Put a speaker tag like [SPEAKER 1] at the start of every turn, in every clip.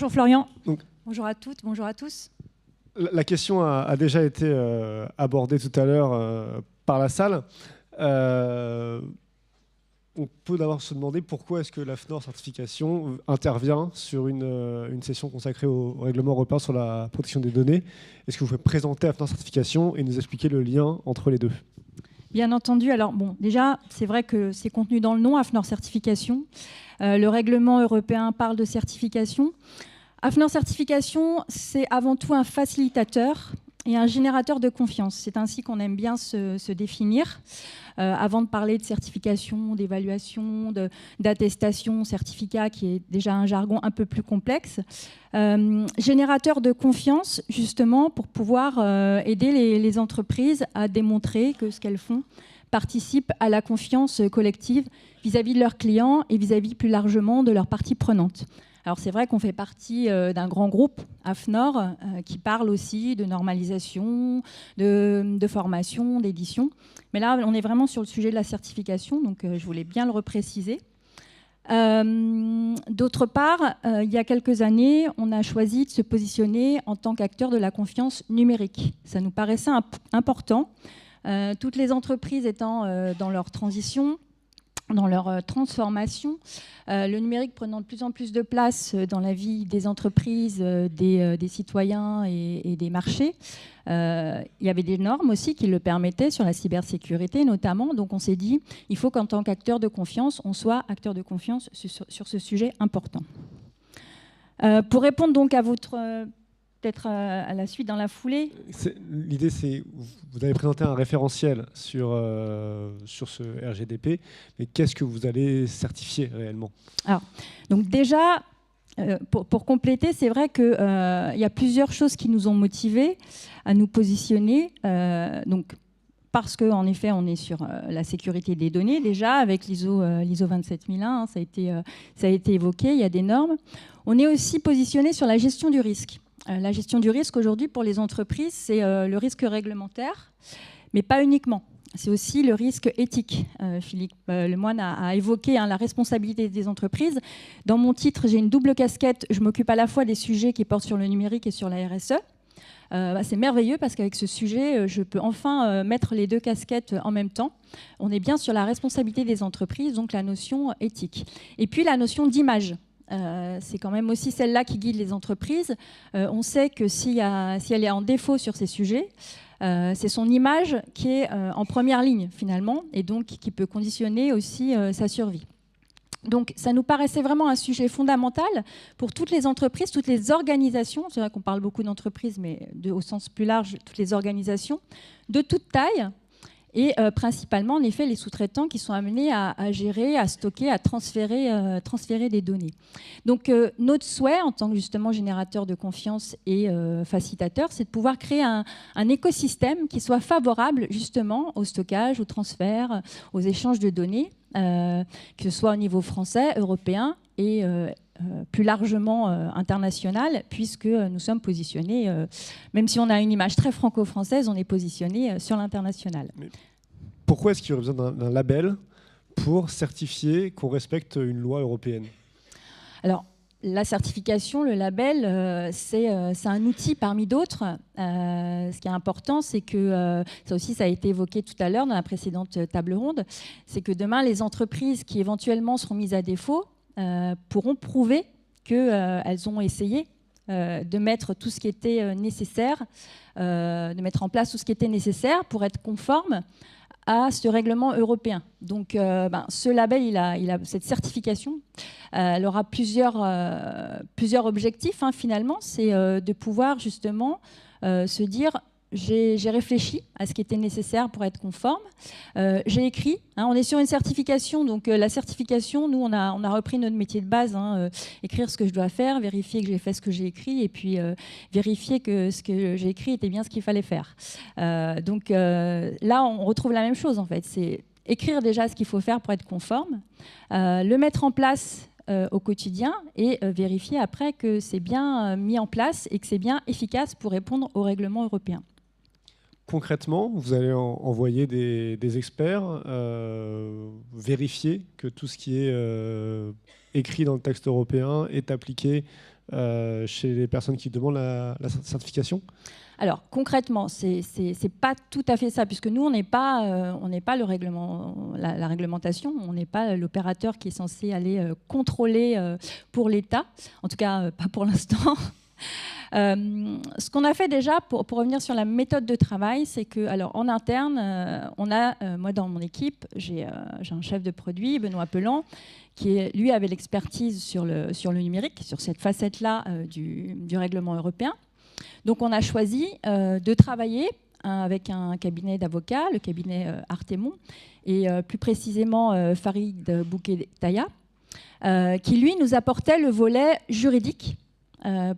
[SPEAKER 1] Bonjour Florian.
[SPEAKER 2] Donc,
[SPEAKER 1] bonjour à toutes, bonjour à tous.
[SPEAKER 2] la question a déjà été abordée tout à l'heure par la salle. On peut d'abord se demander pourquoi est-ce que l'AFNOR certification intervient sur une session consacrée au règlement européen sur la protection des données. Est-ce que vous pouvez présenter AFNOR certification et nous expliquer le lien entre les deux ?
[SPEAKER 1] Bien entendu. Alors bon, déjà, c'est vrai que c'est contenu dans le nom, AFNOR certification. Le règlement européen parle de certification. AFNOR certification, c'est avant tout un facilitateur et un générateur de confiance. C'est ainsi qu'on aime bien se définir. Avant de parler de certification, d'évaluation, d'attestation, certificat, qui est déjà un jargon un peu plus complexe. Générateur de confiance, justement, pour pouvoir aider les entreprises à démontrer que ce qu'elles font participe à la confiance collective vis-à-vis de leurs clients et vis-à-vis plus largement de leurs parties prenantes. Alors c'est vrai qu'on fait partie d'un grand groupe, AFNOR, qui parle aussi de normalisation, de formation, d'édition. Mais là, on est vraiment sur le sujet de la certification, donc je voulais bien le repréciser. D'autre part, il y a quelques années, on a choisi de se positionner en tant qu'acteur de la confiance numérique. Ça nous paraissait important. Toutes les entreprises étant dans leur transition, dans leur transformation, le numérique prenant de plus en plus de place dans la vie des entreprises, des citoyens et des marchés. Il y avait des normes aussi qui le permettaient sur la cybersécurité notamment. Donc on s'est dit, il faut qu'en tant qu'acteur de confiance, on soit acteur de confiance sur ce sujet important. Pour répondre donc à votre... peut-être à la suite, dans la foulée.
[SPEAKER 2] L'idée, c'est vous avez présenté un référentiel sur ce RGDP, mais qu'est-ce que vous allez certifier réellement ? Alors,
[SPEAKER 1] donc déjà, pour compléter, c'est vrai qu'il y a plusieurs choses qui nous ont motivés à nous positionner. Donc, parce qu'en effet, on est sur la sécurité des données déjà, avec l'ISO 27001, ça a été évoqué, il y a des normes. On est aussi positionné sur la gestion du risque. La gestion du risque aujourd'hui pour les entreprises, c'est le risque réglementaire, mais pas uniquement. C'est aussi le risque éthique. Philippe Lemoine a évoqué la responsabilité des entreprises. Dans mon titre, j'ai une double casquette. Je m'occupe à la fois des sujets qui portent sur le numérique et sur la RSE. C'est merveilleux parce qu'avec ce sujet, je peux enfin mettre les deux casquettes en même temps. On est bien sur la responsabilité des entreprises, donc la notion éthique. Et puis la notion d'image. C'est quand même aussi celle-là qui guide les entreprises. On sait que si elle est en défaut sur ces sujets, c'est son image qui est en première ligne finalement et donc qui peut conditionner aussi sa survie. Donc ça nous paraissait vraiment un sujet fondamental pour toutes les entreprises, toutes les organisations. C'est vrai qu'on parle beaucoup d'entreprises, mais au sens plus large, toutes les organisations de toute taille. Et principalement, en effet, les sous-traitants qui sont amenés à gérer, à stocker, à transférer des données. Donc, notre souhait, en tant que justement générateur de confiance et facilitateur, c'est de pouvoir créer un écosystème qui soit favorable justement au stockage, au transfert, aux échanges de données, que ce soit au niveau français, européen et plus largement international, puisque nous sommes positionnés, même si on a une image très franco-française, on est positionné sur l'international. Mais
[SPEAKER 2] pourquoi est-ce qu'il y aurait besoin d'un label pour certifier qu'on respecte une loi européenne ?
[SPEAKER 1] Alors, la certification, le label, c'est un outil parmi d'autres. Ce qui est important, c'est que, ça aussi ça a été évoqué tout à l'heure dans la précédente table ronde, c'est que demain, les entreprises qui éventuellement seront mises à défaut pourront prouver qu'elles ont essayé de mettre tout ce qui était nécessaire, de mettre en place tout ce qui était nécessaire pour être conforme à ce règlement européen. Donc ce label, il a cette certification, elle aura plusieurs objectifs finalement, c'est de pouvoir justement se dire j'ai réfléchi à ce qui était nécessaire pour être conforme. J'ai écrit. On est sur une certification, donc la certification, nous, on a repris notre métier de base, écrire ce que je dois faire, vérifier que j'ai fait ce que j'ai écrit, et puis vérifier que ce que j'ai écrit était bien ce qu'il fallait faire. Donc là, on retrouve la même chose, en fait. C'est écrire déjà ce qu'il faut faire pour être conforme, le mettre en place au quotidien et vérifier après que c'est bien mis en place et que c'est bien efficace pour répondre au règlement européen.
[SPEAKER 2] Concrètement, vous allez envoyer des experts vérifier que tout ce qui est écrit dans le texte européen est appliqué chez les personnes qui demandent la certification?
[SPEAKER 1] Alors concrètement, c'est pas tout à fait ça, puisque nous on n'est pas le règlement, la réglementation, on n'est pas l'opérateur qui est censé aller contrôler pour l'État, en tout cas pas pour l'instant. Ce qu'on a fait déjà, pour revenir sur la méthode de travail, c'est que, alors en interne, moi dans mon équipe, j'ai un chef de produit, Benoît Pelan, qui lui avait l'expertise sur le numérique, sur cette facette-là du règlement européen. Donc on a choisi de travailler avec un cabinet d'avocats, le cabinet Artemon, et plus précisément Farid Bouquet-Taya, qui lui nous apportait le volet juridique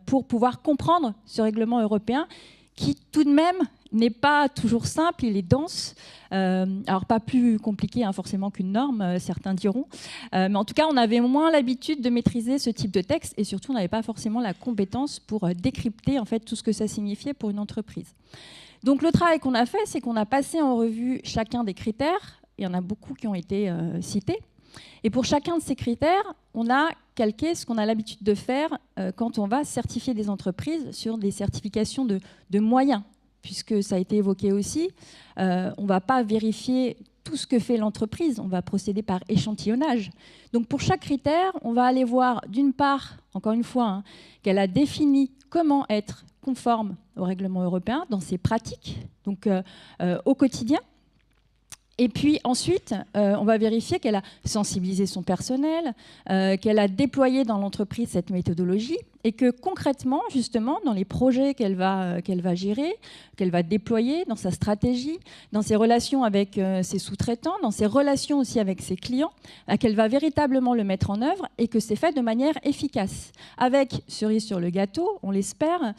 [SPEAKER 1] pour pouvoir comprendre ce règlement européen qui tout de même n'est pas toujours simple, il est dense, alors pas plus compliqué forcément qu'une norme, certains diront, mais en tout cas on avait moins l'habitude de maîtriser ce type de texte et surtout on n'avait pas forcément la compétence pour décrypter en fait tout ce que ça signifiait pour une entreprise. Donc le travail qu'on a fait, c'est qu'on a passé en revue chacun des critères, il y en a beaucoup qui ont été cités, et pour chacun de ces critères, on a calqué ce qu'on a l'habitude de faire quand on va certifier des entreprises sur des certifications de moyens, puisque ça a été évoqué aussi. On ne va pas vérifier tout ce que fait l'entreprise, on va procéder par échantillonnage. Donc pour chaque critère, on va aller voir d'une part, encore une fois, qu'elle a défini comment être conforme au règlement européen dans ses pratiques, donc au quotidien. Et puis ensuite, on va vérifier qu'elle a sensibilisé son personnel, qu'elle a déployé dans l'entreprise cette méthodologie et que concrètement, justement, dans les projets qu'elle va gérer, qu'elle va déployer, dans sa stratégie, dans ses relations avec ses sous-traitants, dans ses relations aussi avec ses clients, qu'elle va véritablement le mettre en œuvre et que c'est fait de manière efficace. Avec, cerise sur le gâteau, on l'espère,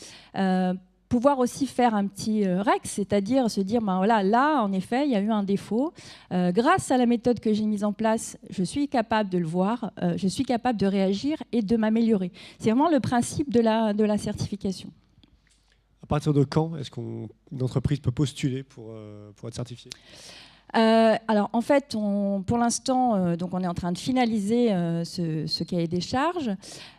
[SPEAKER 1] pouvoir aussi faire un petit REX, c'est-à-dire se dire, ben voilà, là, en effet, il y a eu un défaut. Grâce à la méthode que j'ai mise en place, je suis capable de le voir, je suis capable de réagir et de m'améliorer. C'est vraiment le principe de la certification.
[SPEAKER 2] À partir de quand est-ce qu'une entreprise peut postuler pour être certifiée ?
[SPEAKER 1] Alors en fait, pour l'instant, donc on est en train de finaliser ce cahier des charges.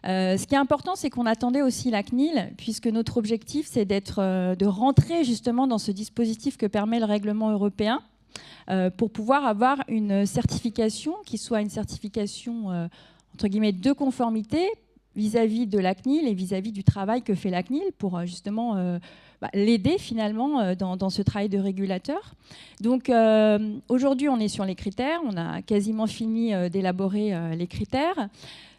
[SPEAKER 1] Ce qui est important, c'est qu'on attendait aussi la CNIL, puisque notre objectif, c'est de rentrer justement dans ce dispositif que permet le règlement européen pour pouvoir avoir une certification qui soit une certification entre guillemets de conformité vis-à-vis de la CNIL et vis-à-vis du travail que fait la CNIL pour justement l'aider finalement dans ce travail de régulateur. Donc aujourd'hui, on est sur les critères, on a quasiment fini d'élaborer les critères.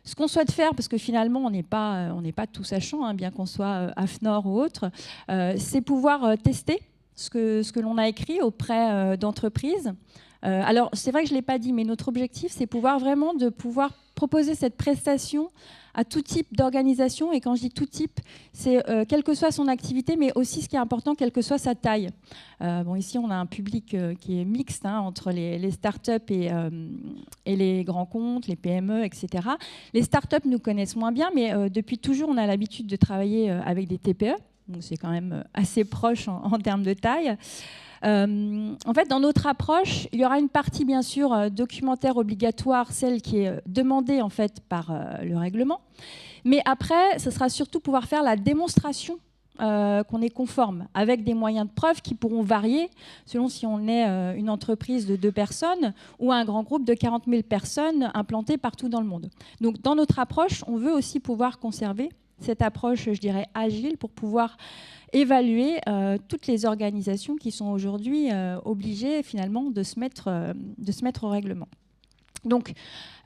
[SPEAKER 1] Ce qu'on souhaite faire, parce que finalement, on n'est pas tout sachant, bien qu'on soit AFNOR ou autre, c'est pouvoir tester ce que l'on a écrit auprès d'entreprises. Alors, c'est vrai que je ne l'ai pas dit, mais notre objectif, c'est pouvoir proposer cette prestation à tout type d'organisation. Et quand je dis tout type, c'est quelle que soit son activité, mais aussi ce qui est important, quelle que soit sa taille. Ici, on a un public qui est mixte entre les startups et les grands comptes, les PME, etc. Les startups nous connaissent moins bien, mais depuis toujours, on a l'habitude de travailler avec des TPE. Donc, c'est quand même assez proche en termes de taille. En fait, dans notre approche, il y aura une partie, bien sûr, documentaire obligatoire, celle qui est demandée en fait par le règlement. Mais après, ce sera surtout pouvoir faire la démonstration qu'on est conforme, avec des moyens de preuve qui pourront varier selon si on est une entreprise de 2 personnes ou un grand groupe de 40 000 personnes implantées partout dans le monde. Donc, dans notre approche, on veut aussi pouvoir conserver cette approche, je dirais, agile pour pouvoir évaluer toutes les organisations qui sont aujourd'hui obligées finalement de se mettre au règlement. Donc,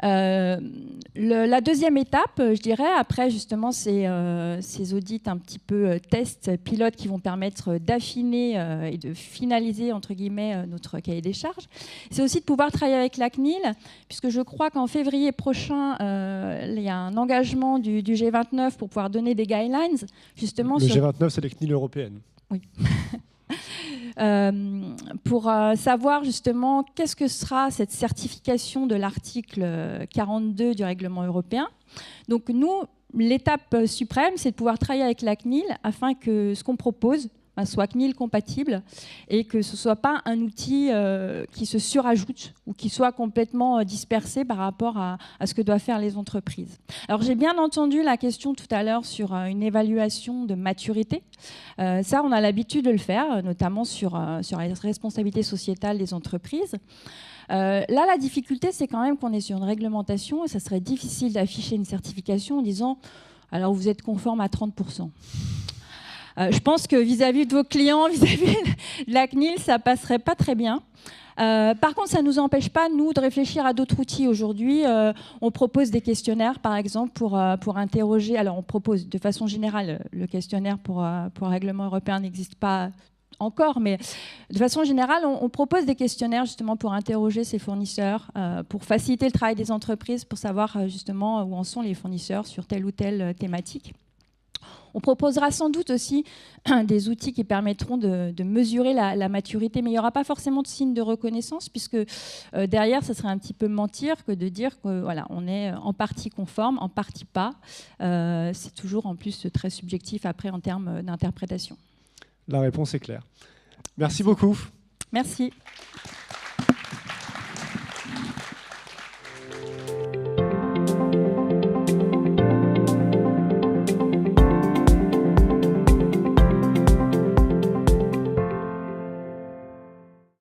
[SPEAKER 1] la deuxième étape, je dirais, après justement ces audits un petit peu tests, pilotes qui vont permettre d'affiner et de finaliser, entre guillemets, notre cahier des charges, c'est aussi de pouvoir travailler avec la CNIL, puisque je crois qu'en février prochain, il y a un engagement du G29 pour pouvoir donner des guidelines, justement.
[SPEAKER 2] Le G29, c'est la CNIL européenne.
[SPEAKER 1] Oui. Pour savoir justement qu'est-ce que sera cette certification de l'article 42 du règlement européen. Donc nous, l'étape suprême, c'est de pouvoir travailler avec la CNIL afin que ce qu'on propose soit CNIL compatible et que ce ne soit pas un outil qui se surajoute ou qui soit complètement dispersé par rapport à ce que doivent faire les entreprises. Alors j'ai bien entendu la question tout à l'heure sur une évaluation de maturité. Ça, on a l'habitude de le faire, notamment sur la responsabilité sociétale des entreprises. Là, la difficulté, c'est quand même qu'on est sur une réglementation et ça serait difficile d'afficher une certification en disant « alors vous êtes conforme à 30%. » Je pense que vis-à-vis de vos clients, vis-à-vis de la CNIL, ça ne passerait pas très bien. Par contre, ça ne nous empêche pas, nous, de réfléchir à d'autres outils. Aujourd'hui, on propose des questionnaires, par exemple, pour interroger... Alors, on propose de façon générale, le questionnaire pour un règlement européen n'existe pas encore, mais de façon générale, on propose des questionnaires justement pour interroger ces fournisseurs, pour faciliter le travail des entreprises, pour savoir justement où en sont les fournisseurs sur telle ou telle thématique. On proposera sans doute aussi des outils qui permettront de mesurer la maturité, mais il n'y aura pas forcément de signe de reconnaissance, puisque derrière, ça serait un petit peu mentir que de dire que voilà, on est en partie conforme, en partie pas. C'est toujours en plus très subjectif après en termes d'interprétation.
[SPEAKER 2] La réponse est claire. Merci beaucoup.
[SPEAKER 1] Merci.